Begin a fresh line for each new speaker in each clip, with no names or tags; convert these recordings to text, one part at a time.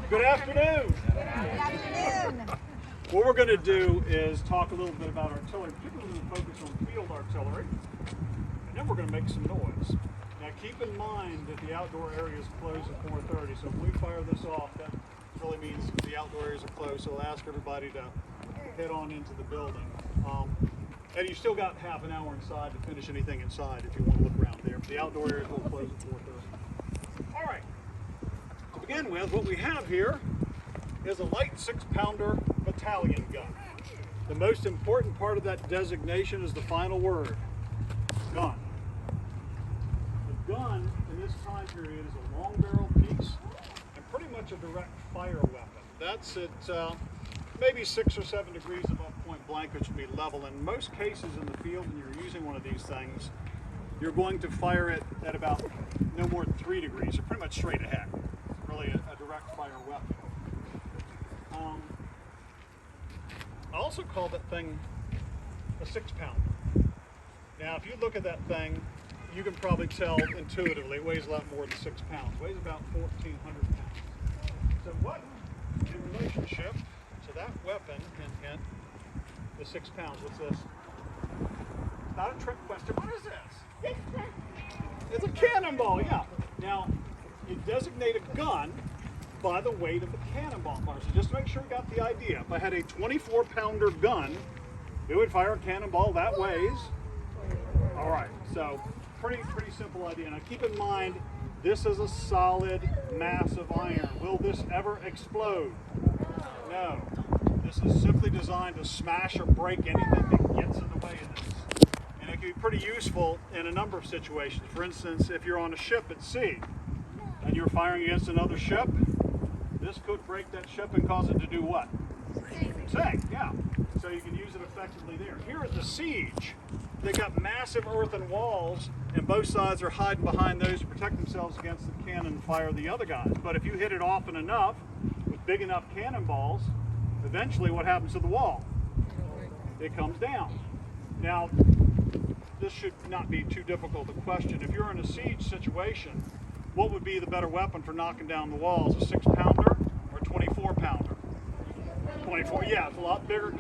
Good afternoon.
Good afternoon.
What we're going to do is talk a little bit about artillery, particularly with a focus on field artillery, and then we're going to make some noise. Now keep in mind that the outdoor areas close at 4:30, so if we fire this off, that really means the outdoor areas are closed, so I'll ask everybody to head on into the building. And you still got half an hour inside to finish anything inside if you want to look around there. But the outdoor areas will close at 4:30. All right. To begin with, what we have here is a light 6-pounder battalion gun. The most important part of that designation is the final word, gun. The gun in this time period is a long barrel piece and pretty much a direct fire weapon. That's at maybe 6 or 7 degrees above point blank, which would be level. In most cases in the field, when you're using one of these things, you're going to fire it at about no more than 3 degrees, or pretty much straight ahead. Really a direct fire weapon. I also call that thing a 6-pounder. Now, if you look at that thing, you can probably tell intuitively it weighs a lot more than 6 pounds. It weighs about 1,400 pounds. So what, in relationship to that weapon, hint, is 6 pounds? What's this? Not a trick question. What is this? It's a cannonball, yeah. Now, you designate a gun by the weight of the cannonball fire. So just to make sure we got the idea, if I had a 24-pounder gun, it would fire a cannonball that weighs. All right, so pretty simple idea. Now keep in mind, this is a solid mass of iron. Will this ever explode? No. This is simply designed to smash or break anything that gets in the way of this. And it can be pretty useful in a number of situations. For instance, if you're on a ship at sea and you're firing against another ship, this could break that ship and cause it to do what? Sink, yeah. So you can use it effectively there. Here at the siege, they've got massive earthen walls, and both sides are hiding behind those to protect themselves against the cannon fire of the other guys. But if you hit it often enough with big enough cannonballs, eventually what happens to the wall? It comes down. Now, this should not be too difficult a question. If you're in a siege situation, what would be the better weapon for knocking down the walls, a 6-pounder or a 24-pounder? 24, yeah, it's a lot bigger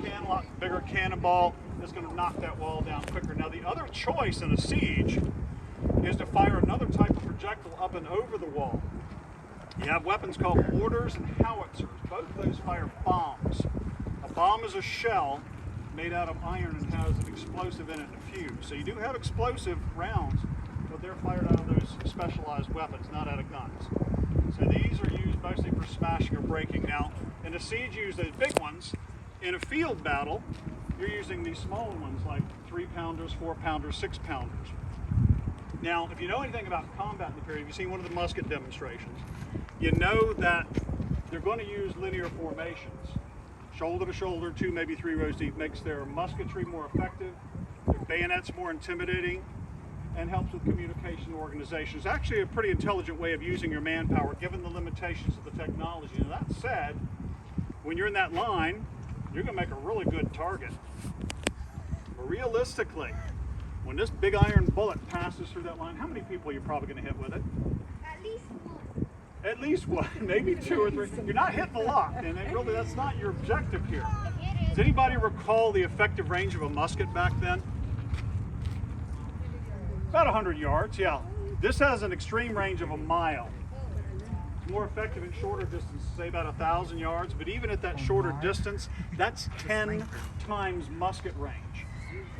cannonball. It's going to knock that wall down quicker. Now, the other choice in a siege is to fire another type of projectile up and over the wall. You have weapons called mortars and howitzers. Both of those fire bombs. A bomb is a shell made out of iron and has an explosive in it and a fuse. So you do have explosive rounds, but they're fired out of those specialized weapons, not out of guns. So these are used mostly for smashing or breaking. Now, in a siege, you use those big ones. In a field battle, you're using these smaller ones like 3-pounders, 4-pounders, 6-pounders. Now, if you know anything about combat in the period, if you've seen one of the musket demonstrations, you know that they're going to use linear formations. Shoulder to shoulder, 2, maybe 3 rows deep, makes their musketry more effective, their bayonets more intimidating, and helps with communication and organization. It's actually a pretty intelligent way of using your manpower given the limitations of the technology. Now that said, when you're in that line, you're going to make a really good target. But realistically, when this big iron bullet passes through that line, how many people are you probably going to hit with it?
At least one.
At least one, maybe 2 or 3. You're not hitting a lot, and that's not your objective here. Does anybody recall the effective range of a musket back then? About 100 yards, yeah. This has an extreme range of a mile. It's more effective at shorter distances, say about 1,000 yards, but even at that shorter distance, that's 10 times musket range.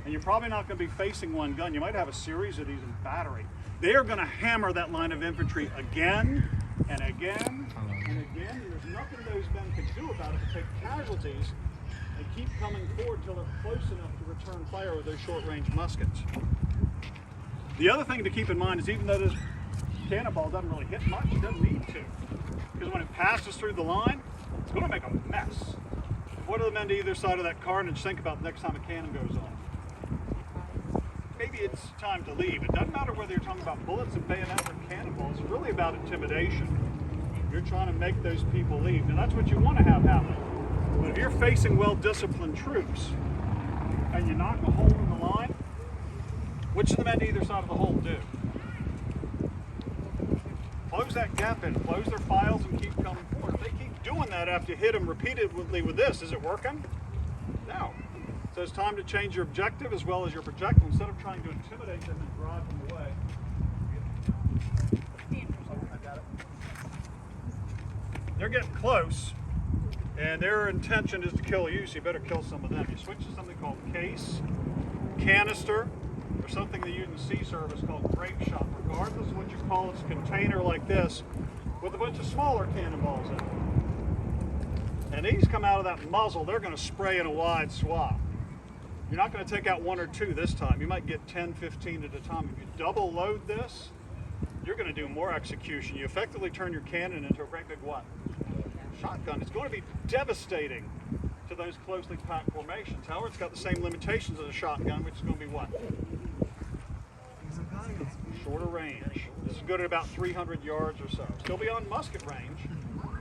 And you're probably not going to be facing one gun. You might have a series of these in battery. They are going to hammer that line of infantry again and again and again, and there's nothing those men can do about it to take casualties and keep coming forward until they're close enough to return fire with those short-range muskets. The other thing to keep in mind is even though this cannonball doesn't really hit much, it doesn't need to. Because when it passes through the line, it's going to make a mess. What do the men to either side of that carnage think about the next time a cannon goes off? Maybe it's time to leave. It doesn't matter whether you're talking about bullets and bayonets or cannonballs. It's really about intimidation. You're trying to make those people leave. And that's what you want to have happen. But if you're facing well-disciplined troops and you knock a hole in the line, what should the men to either side of the hole do? Close that gap in, close their files and keep coming forward. If they keep that after you hit them repeatedly with this. Is it working? No. So it's time to change your objective as well as your projectile. Instead of trying to intimidate them and drive them away. They're getting close, and their intention is to kill you, so you better kill some of them. You switch to something called case, canister, or something they use in sea service called grape shot. Regardless of what you call it, it's a container like this with a bunch of smaller cannonballs in it. And these come out of that muzzle, they're going to spray in a wide swath. You're not going to take out one or two this time. You might get 10, 15 at a time. If you double load this, you're going to do more execution. You effectively turn your cannon into a great big what? Shotgun. It's going to be devastating to those closely packed formations. However, it's got the same limitations as a shotgun, which is going to be what? Shorter range. This is good at about 300 yards or so. Still beyond musket range.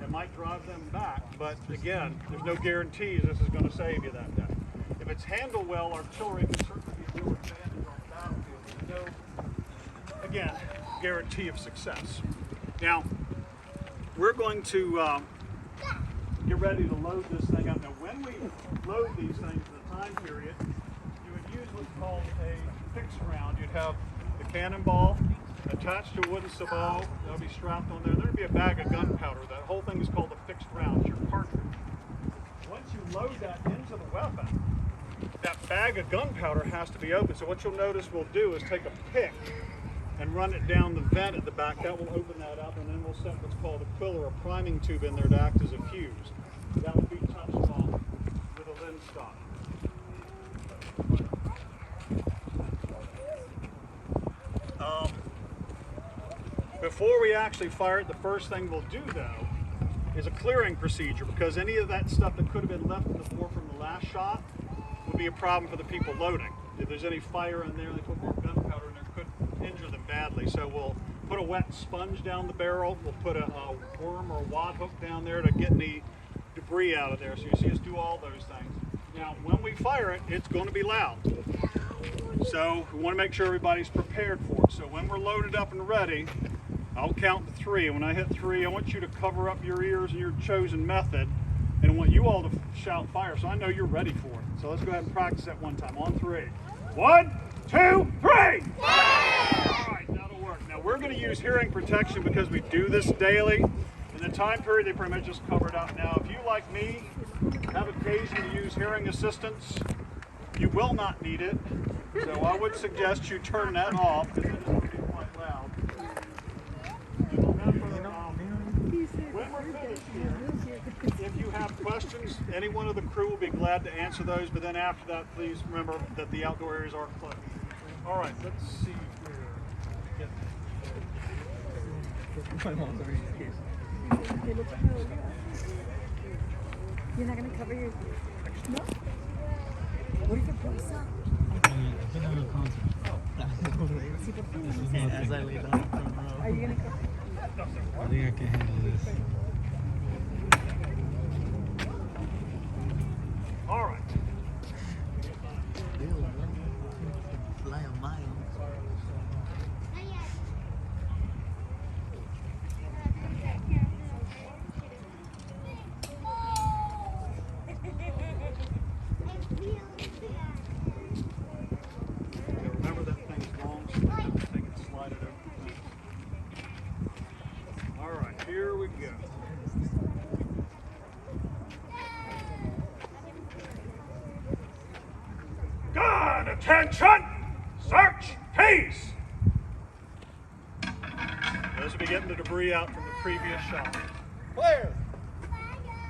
It might drive them back, but again, there's no guarantees this is going to save you that day. If it's handled well, artillery can certainly be more advantage on the battlefield. There's no, again, guarantee of success. Now, we're going to get ready to load this thing up. Now, when we load these things in the time period, you would use what's called a fixed round. You'd have the cannonball attached to a wooden sabot. That'll be strapped on there. There'd be a bag of gunpowder. That whole thing is called a fixed round. It's your cartridge. Once you load that into the weapon, that bag of gunpowder has to be open. So what you'll notice we'll do is take a pick and run it down the vent at the back. That will open that up, and then we'll set what's called a quill or a priming tube in there to act as a fuse. That will be touched off with a lens stop. Before we actually fire it, the first thing we'll do though is a clearing procedure, because any of that stuff that could have been left in the bore from the last shot would be a problem for the people loading. If there's any fire in there, they put more gunpowder in there, could injure them badly. So we'll put a wet sponge down the barrel, we'll put a worm or a wad hook down there to get any debris out of there. So you see us do all those things. Now, when we fire it, it's going to be loud. So we want to make sure everybody's prepared for it. So when we're loaded up and ready, I'll count to 3, and when I hit 3, I want you to cover up your ears in your chosen method, and I want you all to shout fire, so I know you're ready for it. So let's go ahead and practice that one time. On 3. 1, 2, 3! Fire! All right, that'll work. Now we're going to use hearing protection because we do this daily. In the time period, they pretty much just cover it up. Now, if you, like me, have occasion to use hearing assistance, you will not need it. So I would suggest you turn that off, because it is going to be quite loud. When we're finished here, if you have questions, any one of the crew will be glad to answer those, but then after that, please remember that the outdoor areas are closed. All right, let's see here.
You're not going to cover your... No? What if it blows up?
As I lay down from row.
Are you going to cover?
I think I can handle this.
All right.
Fly a mile.
Remember that thing's long, so I can slide it over. All right, here we go. Gun attention! Search piece! Those will be getting the debris out from the previous shot. Clear!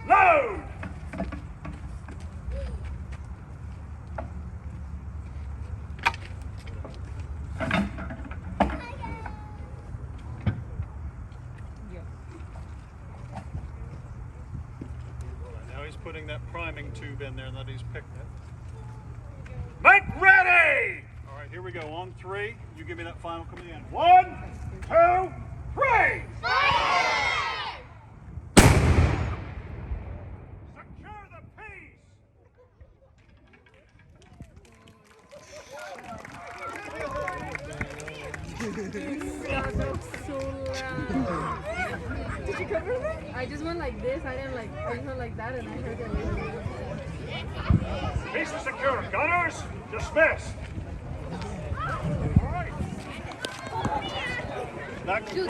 Load! Now he's putting that priming tube in there that he's picked it. Make ready! All right, here we go. On 3, you give me that final command. 1, 2, 3! Fire! Secure the piece!
So loud. Did you cover it?
I just went like this. I didn't like. I just went like that, and I heard it.
Mission secure. Gunners, dismissed.
That concludes